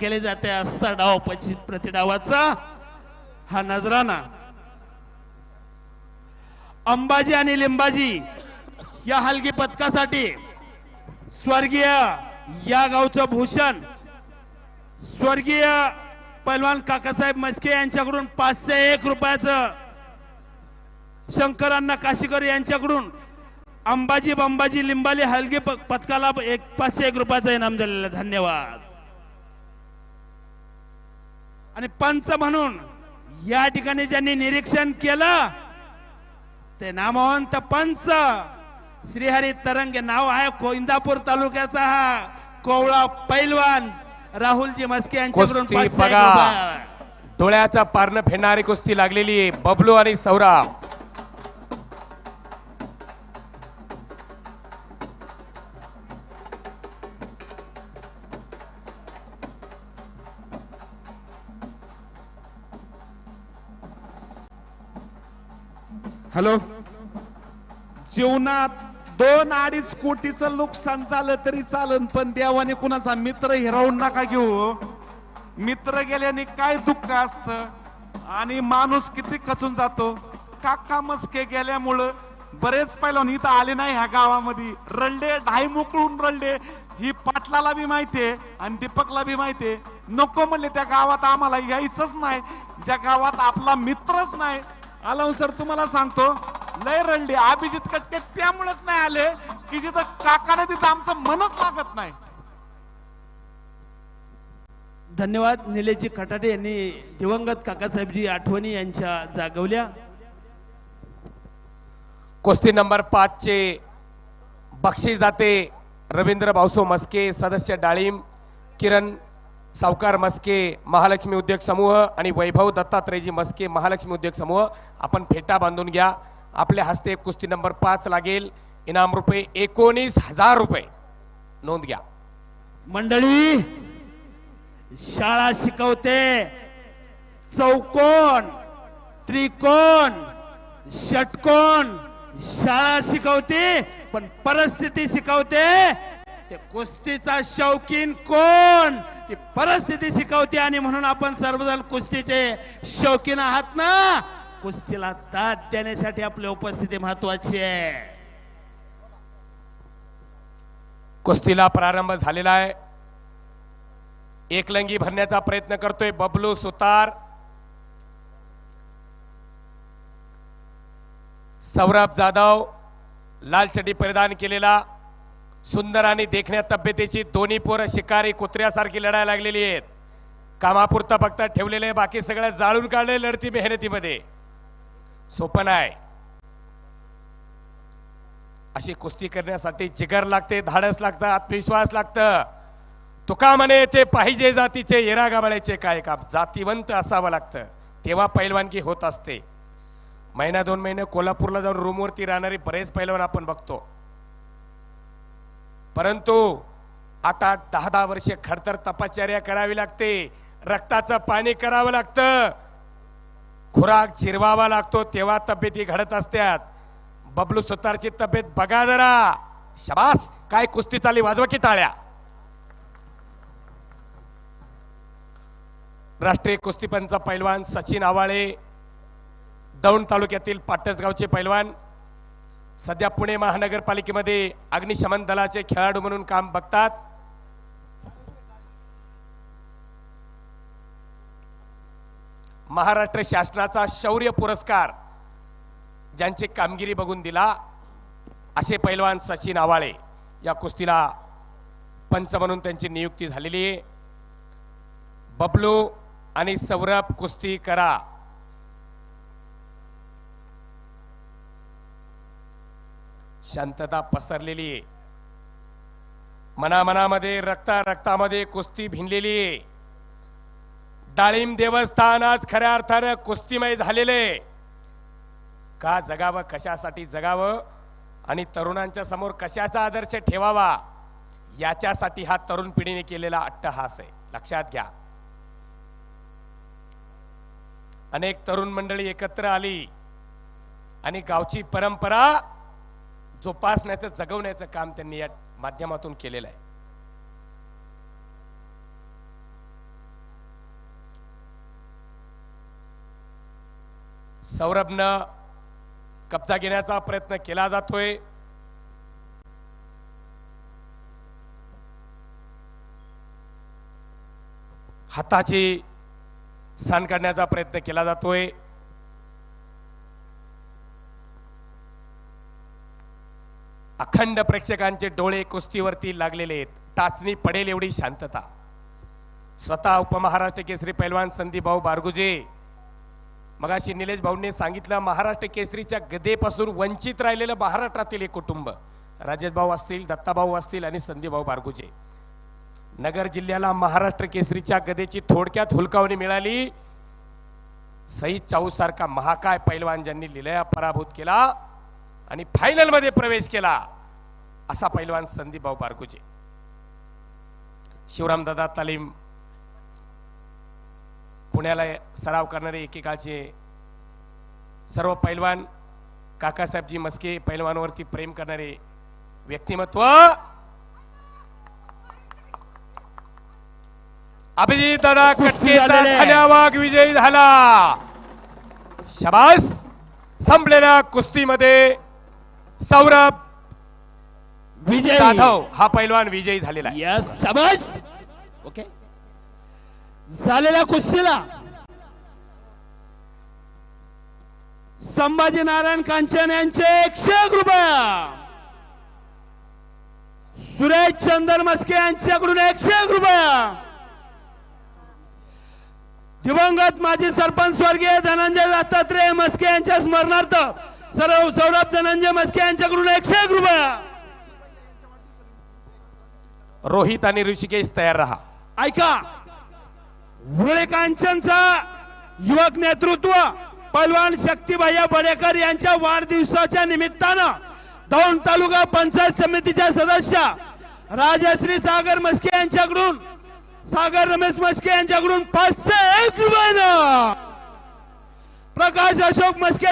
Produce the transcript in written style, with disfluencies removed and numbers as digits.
केले जाते असता डाव प्रतिडावाचा हा नजराना अंबाजी आणि लिंबाजी या हलगी पथकासाठी स्वर्गीय या गावचं भूषण स्वर्गीय पैलवान काकासाहेब मस्के यांच्याकडून 501 रुपयाचं शंकरांना काशीकर यांच्याकडून अंबाजी बंबाजी लिंबाली हलगी पथकाला 501 रुपयाचं इनाम दिलेलं. धन्यवाद. आणि पंच म्हणून या ठिकाणी ज्यांनी निरीक्षण केलं ते नामवंत पंच श्रीहरी तरंगे नाव आहे इंदापूर तालुक्याचा हा कोवळा पैलवान राहुलजी मस्के यांच्याकडून 501 रुपये. डोळ्याचा पारणं फेडणारी कुस्ती लागलेली आहे बबलू आणि सौरभ. हॅलो. जीवनात 2-2.5 कोटीचं नुकसान झालं तरी चालन पण देवाने कुणाचा मित्र हिरावून नका घेऊ. मित्र गेल्याने काय दुःख असतं आणि माणूस किती खचून जातो. काका मस्के गेल्यामुळं बरेच पैलवान इथं आले नाही ह्या गावामध्ये. रडले ढाई मोकळून रडले. ही पाटलाला बी माहितीये आणि दीपकला बी माहितीये. नको म्हणले त्या गावात आम्हाला यायचंच नाही ज्या गावात आपला मित्रच नाही. आलो सर तुम्हाला सांगतो लय रडले. अभिजित कटके त्यामुळेच नाही आले की जिथं काकाने तिथं आमचं मनच लागत नाही. धन्यवाद. निलेशजी खटाटे यांनी दिवंगत काकासाहेबजी आठवणी यांच्या जागवल्या. कुस्ती नंबर 5 चे बक्षीस दाते रवींद्र भाऊसो मस्के सदस्य डाळिंब किरण सावकार मस्के महालक्ष्मी उद्योग समूह आणि वैभव दत्तात्रयजी मस्के महालक्ष्मी उद्योग समूह. आपण फेटा बांधून घ्या. आपल्या हस्ते कुस्ती नंबर 5 लागेल. इनाम रुपये 19,000 रुपये. नोंद घ्या. मंडळी शाळा शिकवते चौकोन त्रिकोण षटकोन शाळा शिकवते पण परिस्थिती शिकवते. ते कुस्तीचा शौकीन कोण ती परिस्थिती शिकवते. आणि म्हणून आपण सर्वजण कुस्तीचे शौकीन आहात ना. कुस्तीला दाद देण्यासाठी आपली उपस्थिती महत्वाची आहे. कुस्तीला प्रारंभ झालेला आहे. एकलंगी भरण्याचा प्रयत्न करतोय बबलू सुतार. सौरभ जाधव लाल चड्डी परिधान केलेला सुंदर आणि देखण्या तब्येतीची दोन्ही पोरं शिकारी कुत्र्यासारखी लढायला लागलेली आहेत. कामापुरता फक्त ठेवलेले बाकी सगळं जाळून काढले लढती मेहनतीमध्ये. सोपं आहे अशी कुस्ती करण्यासाठी जिगर लागते धाडस लागतं आत्मविश्वास लागतं. तुका म्हणे ते पाहिजे जातीचे येरा गाबाळ्याचे काय काम. जातीवंत असावं लागतं तेव्हा पैलवानकी होत असते. महिना 2 महिने कोल्हापूरला जाऊन रूमवरती राहणारे बरेच पैलवान आपण बघतो. परंतु 8-8 10-10 वर्षे खडतर तपश्चर्या करावी लागते. रक्ताचं पाणी करावं लागतं. खुराक जिरवावा लागतो तेव्हा तब्येती घडत असतात. बबलू सुतारची तब्येत बघा जरा. शाबास. काय कुस्ती चालली वाजवा की टाळ्या. राष्ट्रीय कुस्तीपंच पैलवान सचिन आवाळे दौंड तालुक्यातील पाटसगावचे पैलवान सध्या पुणे महानगरपालिकेमध्ये अग्निशमन दलाचे खेळाडू म्हणून काम बघतात. महाराष्ट्र शासनाचा शौर्य पुरस्कार ज्यांची कामगिरी बघून दिला असे पैलवान सचिन आवाळे या कुस्तीला पंच म्हणून त्यांची नियुक्ती झालेली आहे. बबलू आणि सौरभ कुस्ती करा. शांतता पसरलेली आहे. मनामनामध्ये रक्तामध्ये कुस्ती भिनलेली आहे. डाळिंब देवस्थान आज खऱ्या अर्थानं कुस्तीमय झालेले. का जगावं कशासाठी जगावं आणि तरुणांच्या समोर कशाचा आदर्श ठेवावा याच्यासाठी हा तरुण पिढीने केलेला अट्टहास आहे. लक्षात घ्या. अनेक तरुण मंडळी एकत्र आली आणि गावची परंपरा जोपासण्याचं जगवण्याचं काम त्यांनी या माध्यमातून केलेलं आहे. सौरभनं कब्जा घेण्याचा प्रयत्न केला जातोय. हाताची सान काढण्याचा प्रयत्न केला जातोय. अखंड प्रेक्षकांचे डोळे कुस्तीवरती लागलेले आहेत. टाचणी पडेल एवढी शांतता. स्वतः उपमहाराष्ट्र केसरी पैलवान संदीप भाऊ बारगुजे, मगाशी निलेश भाऊंनी सांगितलं, महाराष्ट्र केसरीच्या गदेपासून वंचित राहिलेलं महाराष्ट्रातील एक कुटुंब, राजेश भाऊ असतील, दत्ताभाऊ असतील आणि संदीप भाऊ बारगुजे. नगर जिल्ह्याला महाराष्ट्र केसरीच्या गदेची थोडक्यात हुलकावणी मिळाली. सईद चाऊ सारखा महाकाय पैलवान ज्यांनी लिलया पराभूत केला आणि फायनल मध्ये प्रवेश केला असा पैलवान संदीप भाऊ बारगुजे. शिवरामदादा तालीम पुण्याला सराव करणारे एकेकाळचे सर्व पैलवान, काकासाहेबजी मस्के पैलवानवरती प्रेम करणारे व्यक्तिमत्व. अभिजित दादा कटकेचा धन्यवाद विजयी झाला. शाबास. संपलेल्या कुस्तीमध्ये सौरभ विजय जाधव हा पैलवान विजयी झालेला आहे. यस, शाबास. ओके. झालेल्या कुस्तीला संभाजी नारायण कांचन यांचे 101 रुपये, सुरेश चंदर मस्के यांच्याकडून 101 रुपये, दिवंगत माजी सरपंच स्वर्गीय धनंजय दत्तात्रय मस्के यांच्या स्मरणार्थ सौरभ धनंजय मस्के यांच्याकडून 101 रुपये. रोहित आणि ऋषिकेश तयार रहा. ऐका, मुरळी कांचनचा युवक नेतृत्व पैलवान शक्तिभैया बडेकर यांच्या वाढदिवसाच्या निमित्तानं दौंड तालुका पंचायत समितीच्या सदस्य राजश्री सागर मस्के यांच्याकडून, सागर रमेश मस्के यांच्याकडून 501 रुपये, प्रकाश अशोक मस्के